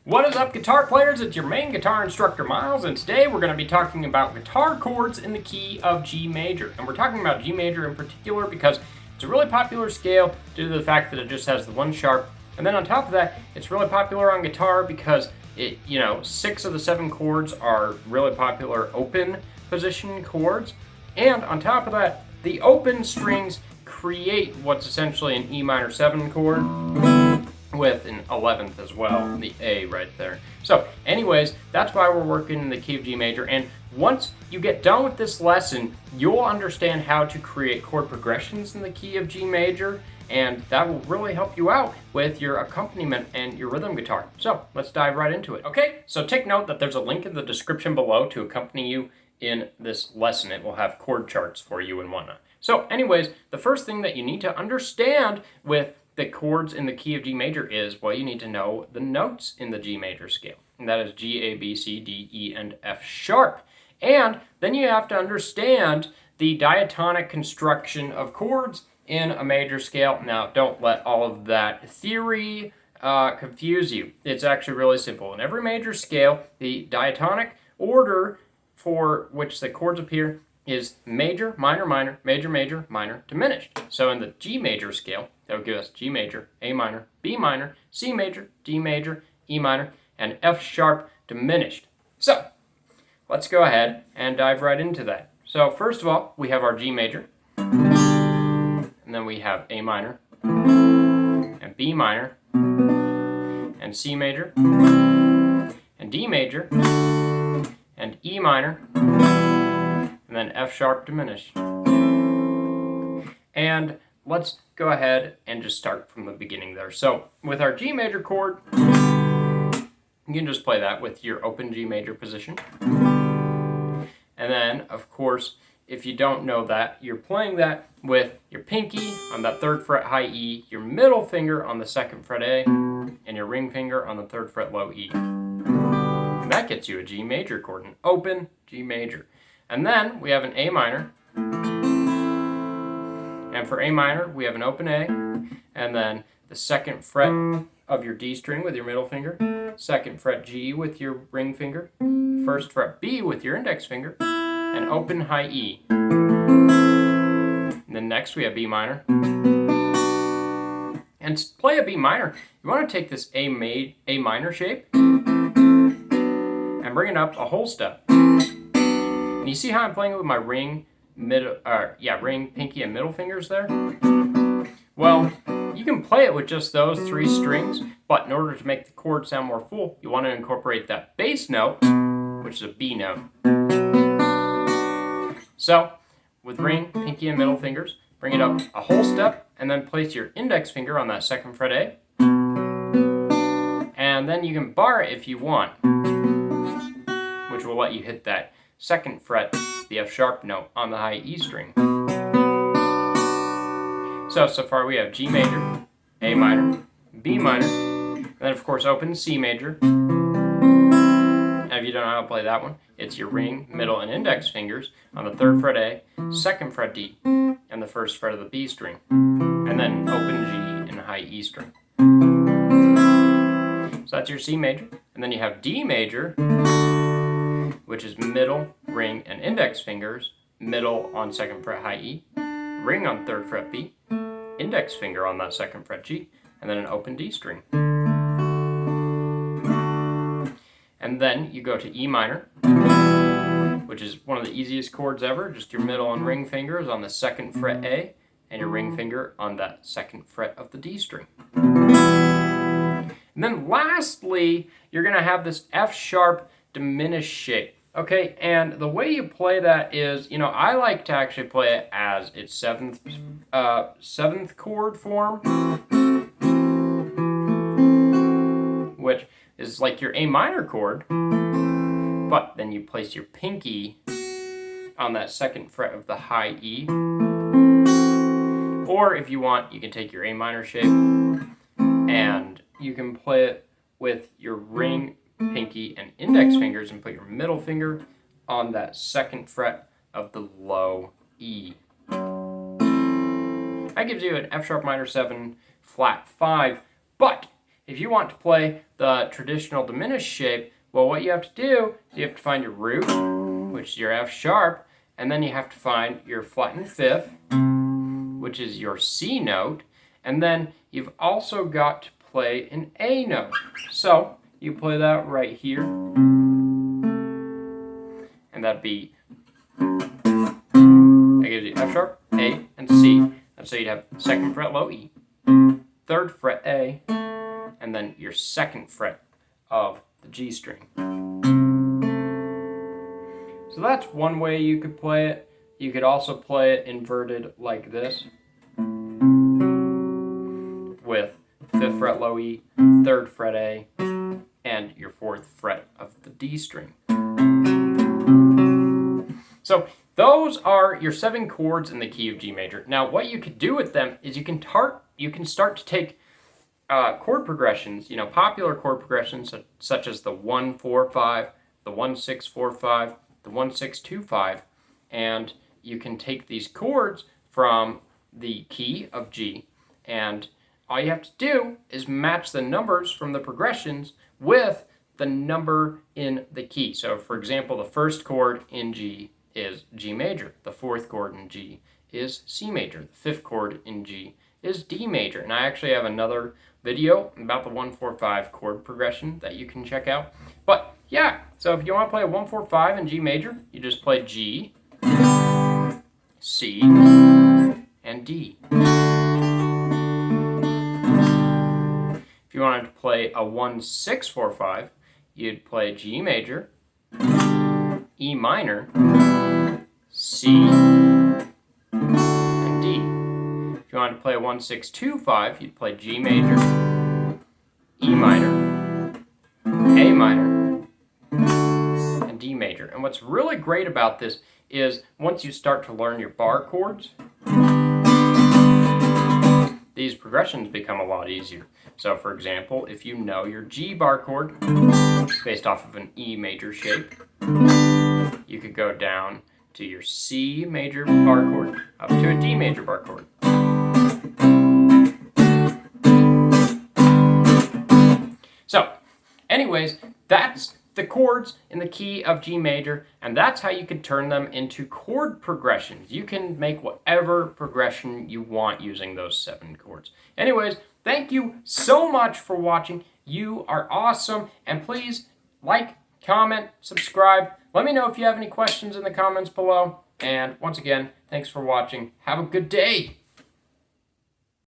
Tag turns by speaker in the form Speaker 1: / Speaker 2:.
Speaker 1: What is up, guitar players? It's your main guitar instructor, Miles, and today we're going to be talking about guitar chords in the key of G major. And we're talking about G major in particular because it's a really popular scale due to the fact that it just has the one sharp. And then on top of that, it's really popular on guitar because it, 6 of the 7 chords are really popular open position chords. And on top of that, the open strings create what's essentially an E minor 7 chord with an 11th as well, the A right there. So anyways, that's why we're working in the key of G major, and once you get done with this lesson, you'll understand how to create chord progressions in the key of G major, and that will really help you out with your accompaniment and your rhythm guitar. So let's dive right into it. Okay, so take note that there's a link in the description below to accompany you in this lesson. It will have chord charts for you and whatnot. So anyways, the first thing that you need to understand with the chords in the key of G major is, well, you need to know the notes in the G major scale. And that is G, A, B, C, D, E, and F sharp. And then you have to understand the diatonic construction of chords in a major scale. Now, don't let all of that theory confuse you. It's actually really simple. In every major scale, the diatonic order for which the chords appear is major, minor, minor, major, major, minor, diminished. So in the G major scale, that would give us G major, A minor, B minor, C major, D major, E minor, and F sharp diminished. So let's go ahead and dive right into that. So first of all, we have our G major, and then we have A minor, and B minor, and C major, and D major, and E minor, and then F sharp diminished. And let's go ahead and just start from the beginning there. So with our G major chord, you can just play that with your open G major position. And then, of course, if you don't know that, you're playing that with your pinky on that 3rd fret high E, your middle finger on the 2nd fret A, and your ring finger on the 3rd fret low E. And that gets you a G major chord, an open G major. And then we have an A minor. And for A minor, we have an open A, and then the 2nd fret of your D string with your middle finger, 2nd fret G with your ring finger, 1st fret B with your index finger, and open high E. And then next we have B minor. And to play a B minor, you want to take this A minor shape and bring it up a whole step. And you see how I'm playing it with my ring, ring, pinky, and middle fingers there? Well, you can play it with just those 3 strings, but in order to make the chord sound more full, you want to incorporate that bass note, which is a B note. So, with ring, pinky, and middle fingers, bring it up a whole step, and then place your index finger on that 2nd fret A. And then you can bar it if you want, which will let you hit that 2nd fret, the F sharp note on the high E string. So far we have G major, A minor, B minor, and then of course open C major. And if you don't know how to play that one, it's your ring, middle, and index fingers on the 3rd fret A, 2nd fret D, and the 1st fret of the B string. And then open G and high E string. So that's your C major. And then you have D major, which is middle, ring, and index fingers, middle on 2nd fret high E, ring on 3rd fret B, index finger on that 2nd fret G, and then an open D string. And then you go to E minor, which is one of the easiest chords ever, just your middle and ring fingers on the 2nd fret A, and your ring finger on that 2nd fret of the D string. And then lastly, you're going to have this F sharp diminished shape. Okay, and the way you play that is, I like to actually play it as its 7th chord form, which is like your A minor chord, but then you place your pinky on that 2nd fret of the high E, or if you want, you can take your A minor shape and you can play it with your ring, pinky, and index fingers and put your middle finger on that 2nd fret of the low E. That gives you an F sharp minor 7 flat 5, but If you want to play the traditional diminished shape, well, what you have to do is you have to find your root, which is your F sharp, and then you have to find your flattened fifth, which is your C note, and then you've also got to play an A note. So you play that right here, and that'd be, that gives you F sharp, A, and C. And so you'd have 2nd fret low E, 3rd fret A, and then your 2nd fret of the G string. So that's one way you could play it. You could also play it inverted like this, with 5th fret low E, 3rd fret A, and your 4th fret of the D string. So those are your 7 chords in the key of G major. Now what you could do with them is you can start to take chord progressions, popular chord progressions such as the 1-4-5, the 1-6-4-5, the 1-6-2-5, and you can take these chords from the key of G, and all you have to do is match the numbers from the progressions with the number in the key. So for example, the 1st chord in G is G major, the 4th chord in G is C major, the 5th chord in G is D major. And I actually have another video about the 1-4-5 chord progression that you can check out. But yeah, so if you want to play a 1-4-5 in G major, you just play G, C, and D. If you wanted to play a 1-6-4-5, you'd play G major, E minor, C, and D. If you wanted to play a 1-6-2-5, you'd play G major, E minor, A minor, and D major. And what's really great about this is once you start to learn your bar chords, these progressions become a lot easier. So for example, if you know your G bar chord based off of an E major shape, you could go down to your C major bar chord up to a D major bar chord. So anyways, that's the chords in the key of G major, and that's how you could turn them into chord progressions. You can make whatever progression you want using those 7 chords. Anyways, thank you so much for watching. You are awesome, and please like, comment, subscribe. Let me know if you have any questions in the comments below. And once again, thanks for watching. Have a good day.